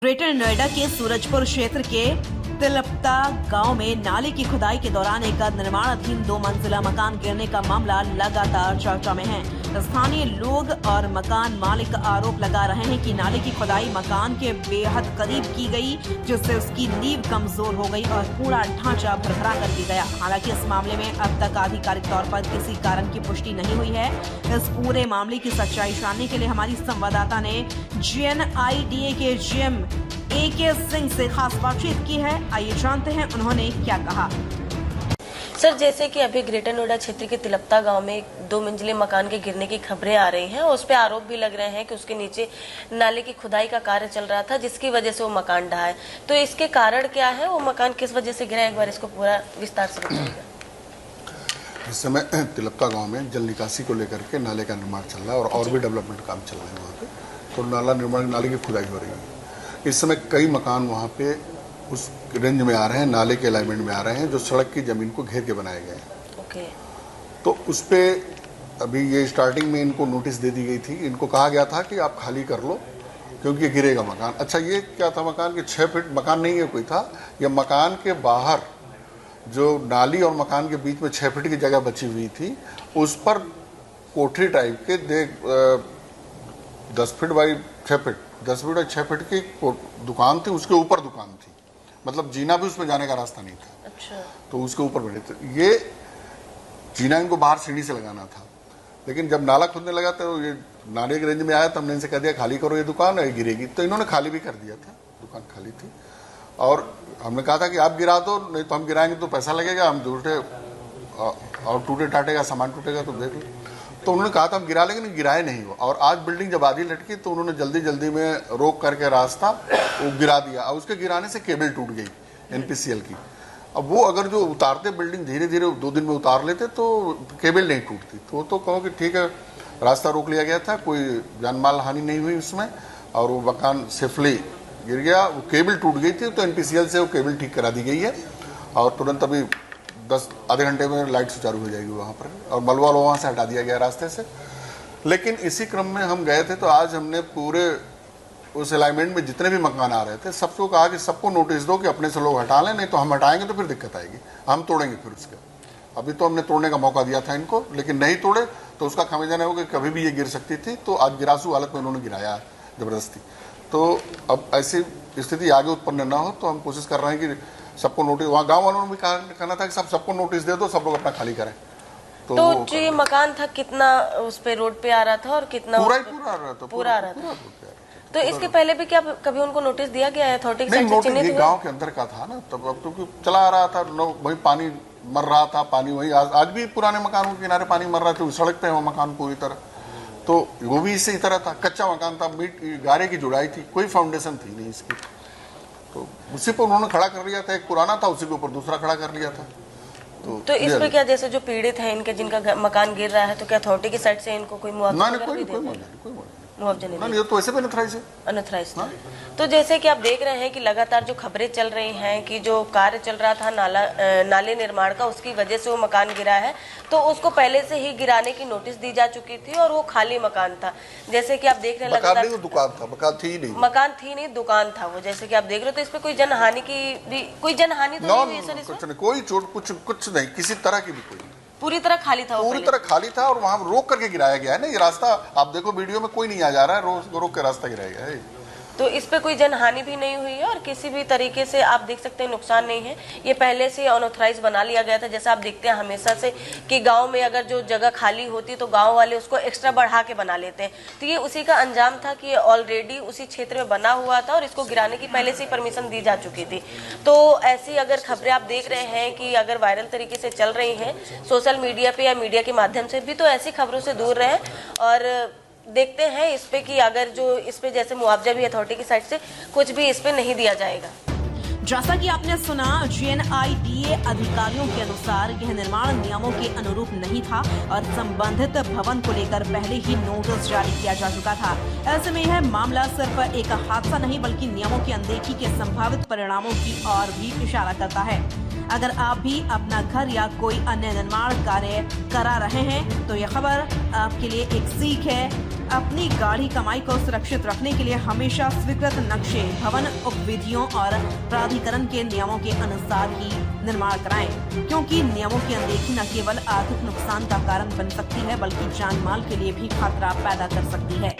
Greater Noida के सूरजपुर क्षेत्र के तिलपता गांव में नाले की खुदाई के दौरान एक निर्माणाधीन 2 मंजिला मकान गिरने का मामला लगातार चर्चा में है। स्थानीय लोग और मकान मालिक आरोप लगा रहे हैं कि नाले की खुदाई मकान के बेहद करीब की गई, जिससे उसकी नींव कमजोर हो गई और पूरा ढांचा भरभरा कर दिया गया। हालांकि इस मामले में अब तक आधिकारिक तौर पर किसी कारण की पुष्टि नहीं हुई है। इस पूरे मामले की सच्चाई जानने के लिए हमारी संवाददाता ने GNIDA के GM AK सिंह से खास बातचीत की है। आइए जानते हैं उन्होंने क्या कहा। सर, जैसे कि अभी ग्रेटर नोएडा क्षेत्र के तिलपता गांव में 2 मंजिले मकान के गिरने की खबरें आ रही हैं और उस पर आरोप भी लग रहे हैं कि उसके नीचे नाले की खुदाई का कार्य चल रहा था, जिसकी वजह से वो मकान ढहा है। तो इसके कारण क्या है, वो मकान किस वजह से गिरा, एक बार इसको पूरा विस्तार से बताइएगा। इस समय तिलपता गांव में जल निकासी को लेकर के नाले का निर्माण चल रहा है और भी डेवलपमेंट काम चल रहा है वहाँ पे। तो नाला निर्माण, नाले की खुदाई हो रही है। इस समय कई मकान वहाँ पे उस रेंज में आ रहे हैं, नाले के अलाइनमेंट में आ रहे हैं, जो सड़क की जमीन को घेर के बनाए गए हैं। ओके। तो उस पे अभी ये स्टार्टिंग में इनको नोटिस दे दी गई थी। इनको कहा गया था कि आप खाली कर लो क्योंकि ये गिरेगा मकान। अच्छा, ये क्या था, मकान के 6 फीट मकान नहीं है कोई था, ये मकान के बाहर जो नाली और मकान के बीच में 6 फीट की जगह बची हुई थी, उस पर कोठरी टाइप के 10 फीट बाई 6 फीट 10 फीट और 6 फीट की दुकान थी, उसके ऊपर दुकान थी, मतलब जीना भी उसमें जाने का रास्ता नहीं था। अच्छा। तो उसके ऊपर बैठे थे। ये जीना इनको बाहर सीढ़ी से लगाना था, लेकिन जब नाला खुदने लगा तो ये नाले के रेंज में आया, तो हमने इनसे कह दिया खाली करो, ये दुकान है गिरेगी। तो इन्होंने खाली भी कर दिया था, दुकान खाली थी। और हमने कहा था कि आप गिरा दो, नहीं तो हम गिराएंगे तो पैसा लगेगा, हम झूठे और टूटे टाटे का सामान टूटेगा तो देख लो। तो उन्होंने कहा था हम गिरा लेंगे, गिराए नहीं हो। और आज बिल्डिंग जब आधी लटकी तो उन्होंने जल्दी जल्दी में रोक करके रास्ता वो गिरा दिया, और उसके गिराने से केबल टूट गई NPCL की। अब वो अगर जो उतारते बिल्डिंग धीरे धीरे 2 दिन में उतार लेते तो केबल नहीं टूटती। तो कहो कि ठीक है, रास्ता रोक लिया गया था, कोई जान-माल हानि नहीं हुई उसमें, और वो मकान सेफली गिर गया। वो केबल टूट गई थी तो NPCL से वो केबल ठीक करा दी गई है, और तुरंत अभी आधे घंटे में लाइट सुचारू हो जाएगी वहाँ पर, और मलबा वहाँ से हटा दिया गया रास्ते से। लेकिन इसी क्रम में हम गए थे, तो आज हमने पूरे उस अलाइनमेंट में जितने भी मकान आ रहे थे सबको कहा कि सबको नोटिस दो कि अपने से लोग हटा लें, नहीं तो हम हटाएंगे तो फिर दिक्कत आएगी, हम तोड़ेंगे फिर उसके। अभी तो हमने तोड़ने का मौका दिया था इनको, लेकिन नहीं तोड़े तो उसका खामियाजा होगा कि कभी भी ये गिर सकती थी। तो आज गिरासू हालत में उन्होंने गिराया ज़बरदस्ती। तो अब ऐसी स्थिति आगे उत्पन्न ना हो, तो हम कोशिश कर रहे हैं कि सबको नोटिस, वहाँ गांव वालों ने भी कहना था कि सबको नोटिस दे दो, सब लोग अपना खाली करें। तो जो ये मकान था कितना उस पे रोड पे आ रहा था और कितना पूरा आ रहा था, पूरा आ रहा था। तो इसके पहले भी क्या कभी उनको नोटिस दिया गया है अथॉरिटी की साइड से? चिन्हित हुआ? गांव के अंदर का था ना, तब अब तो चला आ रहा था, वही पानी मर रहा था, पानी वही आज भी पुराने मकानों के किनारे पानी मर रहा था, सड़क पे वो मकान पूरी तरह। तो वो भी इसी तरह था, कच्चा मकान था, गारे की जुड़ाई थी, कोई फाउंडेशन थी नहीं इसकी। तो उसी पर उन्होंने खड़ा कर लिया था, एक पुराना था उसी के ऊपर दूसरा खड़ा कर लिया था। तो इस पे क्या, जैसे जो पीड़ित है इनके, जिनका मकान गिर रहा है, तो क्या अथॉरिटी की साइड से इनको कोई मुआवजा नहीं? ये तो वैसे भी अनथराइज्ड है। तो जैसे कि आप देख रहे हैं कि लगातार जो खबरें चल रही हैं कि जो कार्य चल रहा था नाले निर्माण का, उसकी वजह से वो मकान गिरा है, तो उसको पहले से ही गिराने की नोटिस दी जा चुकी थी और वो खाली मकान था। जैसे कि आप देख रहे हैं लगातार दुकान था, मकान थी नहीं, दुकान था वो, जैसे कि आप देख रहे हो। तो इस पे कोई जनहानि तो नहीं हुई सर? इसमें कोई चोट कुछ नहीं, किसी तरह की भी कोई, पूरी तरह खाली था, पूरी तरह खाली था। और वहां रोक करके गिराया गया है ना, ये रास्ता आप देखो वीडियो में कोई नहीं आ जा रहा है, रोक के रास्ता गिराया गया है। तो इस पे कोई जनहानि भी नहीं हुई है और किसी भी तरीके से आप देख सकते हैं नुकसान नहीं है। ये पहले से अनऑथराइज बना लिया गया था। जैसा आप देखते हैं हमेशा से कि गांव में अगर जो जगह खाली होती तो गांव वाले उसको एक्स्ट्रा बढ़ा के बना लेते हैं। तो ये उसी का अंजाम था कि ऑलरेडी उसी क्षेत्र में बना हुआ था और इसको गिराने की पहले से ही परमिशन दी जा चुकी थी। तो ऐसी अगर खबरें आप देख रहे हैं कि अगर वायरल तरीके से चल रही हैं सोशल मीडिया पे या मीडिया के माध्यम से भी, तो ऐसी खबरों से दूर रहें और देखते हैं इस पे कि अगर जो इस पे जैसे मुआवजा भी अथॉरिटी की साइड से कुछ भी इस पे नहीं दिया जाएगा। जैसा कि आपने सुना, GNIDA अधिकारियों के अनुसार यह निर्माण नियमों के अनुरूप नहीं था और संबंधित भवन को लेकर पहले ही नोटिस जारी किया जा चुका था। ऐसे में यह मामला सिर्फ एक हादसा नहीं बल्कि नियमों की अनदेखी के संभावित परिणामों की ओर भी इशारा करता है। अगर आप भी अपना घर या कोई अन्य निर्माण कार्य करा रहे हैं तो यह खबर आपके लिए एक सीख है। अपनी गाढ़ी कमाई को सुरक्षित रखने के लिए हमेशा स्वीकृत नक्शे, भवन उपविधियों और प्राधिकरण के नियमों के अनुसार ही निर्माण कराएं, क्योंकि नियमों की अनदेखी न केवल आर्थिक नुकसान का कारण बन सकती है बल्कि जान माल के लिए भी खतरा पैदा कर सकती है।